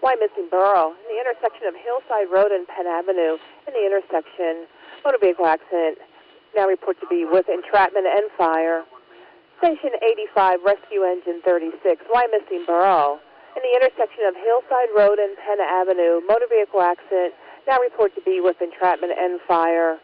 Wyomissing Borough, in the intersection of Hillside Road and Penn Avenue. In the intersection, motor vehicle accident, now reported to be with entrapment and fire. Station 85, rescue engine 36, Wyomissing Borough, in the intersection of Hillside Road and Penn Avenue, motor vehicle accident, now reported to be with entrapment and fire.